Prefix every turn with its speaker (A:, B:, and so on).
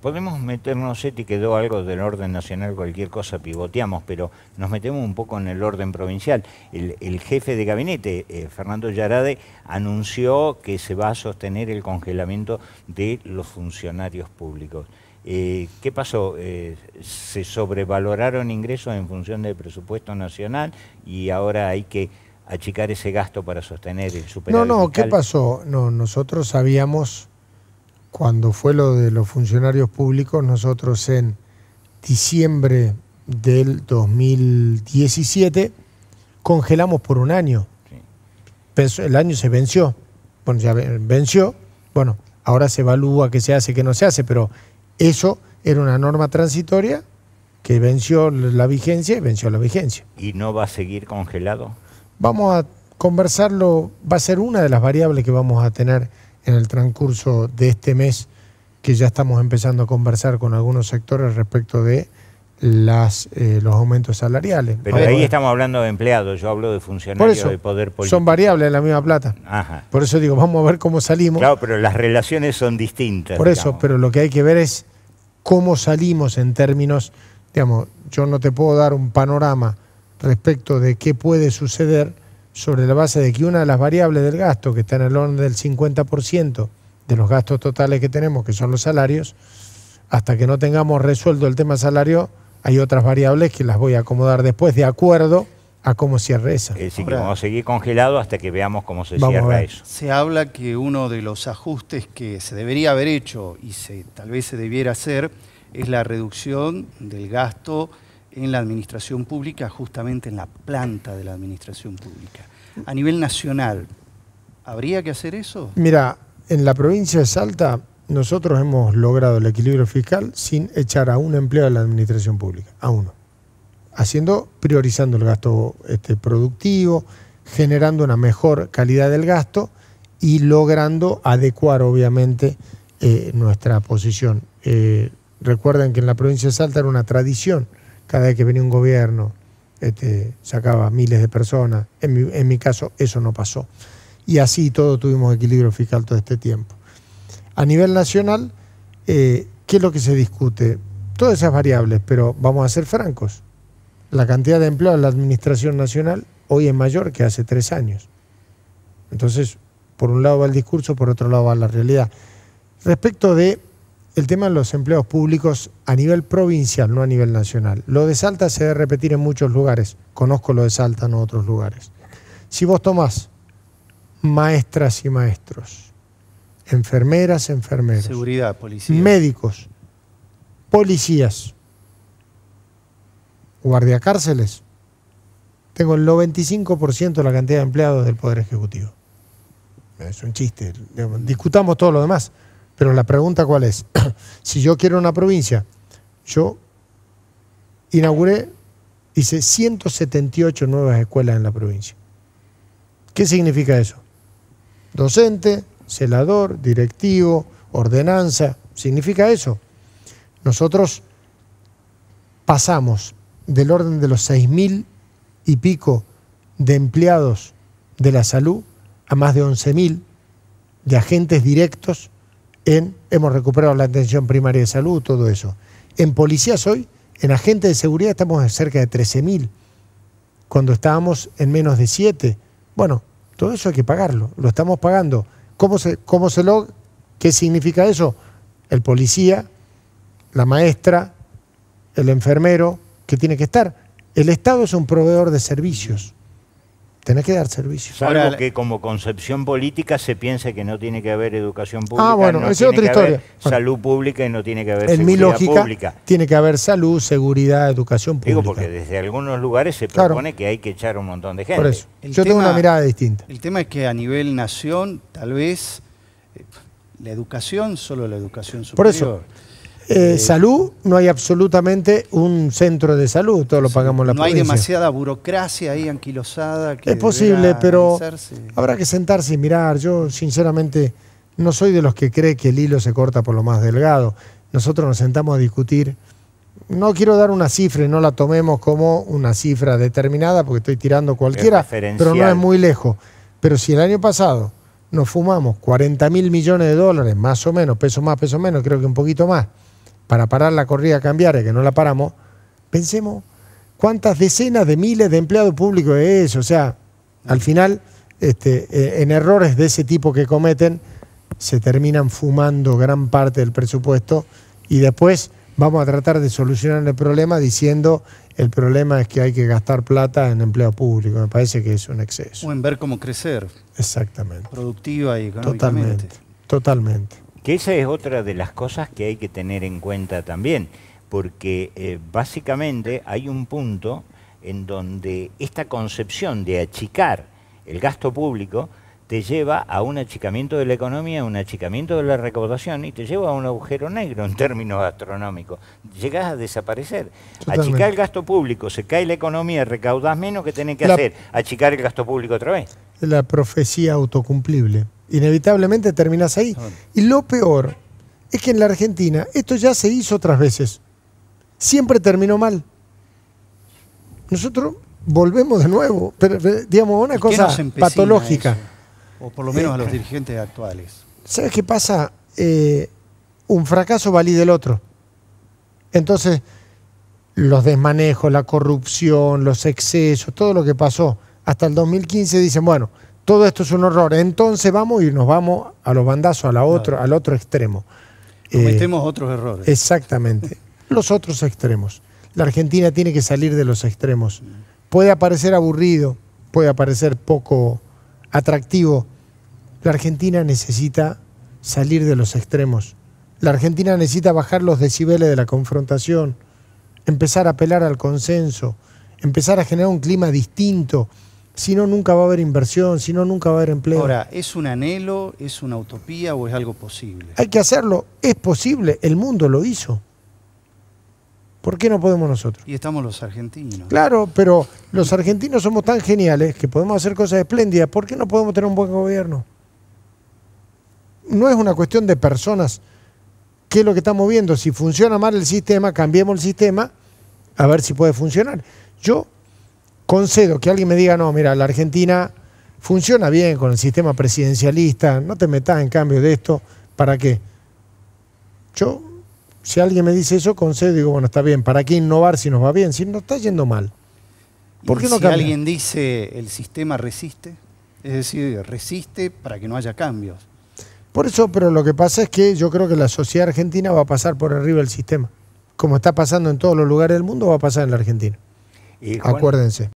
A: Podemos meternos, Eti, quedó algo del orden nacional, cualquier cosa pivoteamos, pero nos metemos un poco en el orden provincial. El jefe de gabinete, Fernando Yarade, anunció que se va a sostener el congelamiento de los funcionarios públicos. ¿Qué pasó? ¿Se sobrevaloraron ingresos en función del presupuesto nacional y ahora hay que achicar ese gasto para sostener el superávit
B: No,
A: fiscal?
B: ¿qué pasó? No, nosotros sabíamos, cuando fue lo de los funcionarios públicos, nosotros en diciembre del 2017 congelamos por un año. Sí. El año se venció. Bueno, ya venció. Bueno, ahora se evalúa qué se hace, qué no se hace, pero eso era una norma transitoria que venció la vigencia y venció la vigencia.
A: ¿Y no va a seguir congelado?
B: Vamos a conversarlo, va a ser una de las variables que vamos a tener en el transcurso de este mes, que ya estamos empezando a conversar con algunos sectores respecto de los aumentos salariales.
A: Pero ahí estamos hablando de empleados, yo hablo de funcionarios de poder político.
B: Son variables de la misma plata.
A: Ajá.
B: Por eso digo, vamos a ver cómo salimos.
A: Claro, pero las relaciones son distintas.
B: Por eso, pero lo que hay que ver es cómo salimos en términos, digamos, yo no te puedo dar un panorama respecto de qué puede suceder sobre la base de que una de las variables del gasto, que está en el orden del 50% de los gastos totales que tenemos, que son los salarios, hasta que no tengamos resuelto el tema salario, hay otras variables que las voy a acomodar después de acuerdo a cómo cierre esa.
A: Es decir, que vamos a seguir congelado hasta que veamos cómo se cierra eso.
C: Se habla que uno de los ajustes que se debería haber hecho y tal vez se debiera hacer es la reducción del gasto en la administración pública, justamente en la planta de la administración pública. A nivel nacional, ¿habría que hacer eso? Mira,
B: en la provincia de Salta nosotros hemos logrado el equilibrio fiscal sin echar a un empleado de la administración pública, a uno. Priorizando el gasto productivo, generando una mejor calidad del gasto y logrando adecuar, obviamente, nuestra posición. Recuerden que en la provincia de Salta era una tradición. Cada vez que venía un gobierno, sacaba miles de personas. En mi caso, eso no pasó. Y así todo tuvimos equilibrio fiscal todo este tiempo. A nivel nacional, ¿qué es lo que se discute? Todas esas variables, pero vamos a ser francos. La cantidad de empleados en la administración nacional hoy es mayor que hace 3 años. Entonces, por un lado va el discurso, por otro lado va la realidad. Respecto de el tema de los empleados públicos a nivel provincial, no a nivel nacional. Lo de Salta se debe repetir en muchos lugares. Conozco lo de Salta, no otros lugares. Si vos tomás maestras y maestros, enfermeras, enfermeros,
C: seguridad, policía,
B: médicos, policías, guardiacárceles, tengo el 95% de la cantidad de empleados del Poder Ejecutivo. Es un chiste. Discutamos todo lo demás. Pero la pregunta ¿cuál es? Si yo quiero una provincia, yo hice 178 nuevas escuelas en la provincia. ¿Qué significa eso? Docente, celador, directivo, ordenanza, significa eso. Nosotros pasamos del orden de los 6.000 y pico de empleados de la salud a más de 11.000 de agentes directos. Hemos recuperado la atención primaria de salud, todo eso. En policías hoy, en agentes de seguridad estamos en cerca de 13.000, cuando estábamos en menos de 7. Bueno, todo eso hay que pagarlo, lo estamos pagando. ¿Qué significa eso? El policía, la maestra, el enfermero, que tiene que estar. El Estado es un proveedor de servicios. Tenés que dar servicios.
A: Salvo que como concepción política se piensa que no tiene que haber educación pública,
B: bueno,
A: no
B: esa es otra historia.
A: Salud pública y no tiene que haber
B: seguridad pública. En mi lógica,
A: pública.
B: Tiene que haber salud, seguridad, educación pública.
A: Digo, porque desde algunos lugares se propone que hay que echar un montón de gente.
B: Por eso. Yo tengo una mirada distinta.
C: El tema es que a nivel nación, tal vez, la educación, solo la educación superior.
B: Por eso. Salud, no hay absolutamente un centro de salud, todo lo pagamos la provincia.
C: No hay demasiada burocracia ahí anquilosada.
B: Es posible, pero habrá que sentarse y mirar. Yo, sinceramente, no soy de los que cree que el hilo se corta por lo más delgado. Nosotros nos sentamos a discutir. No quiero dar una cifra y no la tomemos como una cifra determinada, porque estoy tirando cualquiera, pero no es muy lejos. Pero si el año pasado nos fumamos 40.000 millones de dólares, más o menos, peso más, peso menos, creo que un poquito más, para parar la corrida cambiaria, que no la paramos, pensemos cuántas decenas de miles de empleados públicos es eso. O sea, al final, en errores de ese tipo que cometen, se terminan fumando gran parte del presupuesto y después vamos a tratar de solucionar el problema diciendo el problema es que hay que gastar plata en empleo público. Me parece que es un exceso.
C: O en ver cómo crecer.
B: Exactamente.
C: Productiva y económicamente.
B: Totalmente.
A: Que esa es otra de las cosas que hay que tener en cuenta también, porque básicamente hay un punto en donde esta concepción de achicar el gasto público te lleva a un achicamiento de la economía, a un achicamiento de la recaudación y te lleva a un agujero negro en términos astronómicos. Llegás a desaparecer.
B: Totalmente.
A: Achicar el gasto público, se cae la economía, recaudás menos, que tenés que hacer, achicar el gasto público otra vez.
B: La profecía autocumplible. Inevitablemente terminás ahí. Y lo peor es que en la Argentina esto ya se hizo otras veces. Siempre terminó mal. Nosotros volvemos de nuevo, pero digamos, una cosa patológica.
C: O por lo menos a los dirigentes actuales.
B: ¿Sabes qué pasa? Un fracaso valida el otro. Entonces, los desmanejos, la corrupción, los excesos, todo lo que pasó hasta el 2015 dicen, bueno, todo esto es un horror, entonces vamos y nos vamos a los bandazos, al otro extremo.
C: Cometemos otros errores.
B: Exactamente. Los otros extremos. La Argentina tiene que salir de los extremos. Puede parecer aburrido, puede parecer poco atractivo. La Argentina necesita salir de los extremos. La Argentina necesita bajar los decibeles de la confrontación, empezar a apelar al consenso, empezar a generar un clima distinto. Si no, nunca va a haber inversión, si no, nunca va a haber empleo.
C: Ahora, ¿es un anhelo, es una utopía o es algo posible?
B: Hay que hacerlo, es posible, el mundo lo hizo. ¿Por qué no podemos nosotros?
C: Y estamos los argentinos.
B: Claro, pero los argentinos somos tan geniales que podemos hacer cosas espléndidas. ¿Por qué no podemos tener un buen gobierno? No es una cuestión de personas. ¿Qué es lo que estamos viendo? Si funciona mal el sistema, cambiemos el sistema a ver si puede funcionar. Yo concedo que alguien me diga, no, mira, la Argentina funciona bien con el sistema presidencialista, no te metas en cambio de esto, ¿para qué? Yo, si alguien me dice eso, concedo y digo, bueno, está bien, ¿para qué innovar si nos va bien? Si nos está yendo mal. ¿Por qué no
C: si
B: cambia?
C: alguien dice el sistema resiste, es decir, resiste para que no haya cambios.
B: Por eso, pero lo que pasa es que yo creo que la sociedad argentina va a pasar por arriba del sistema. Como está pasando en todos los lugares del mundo, va a pasar en la Argentina. Acuérdense.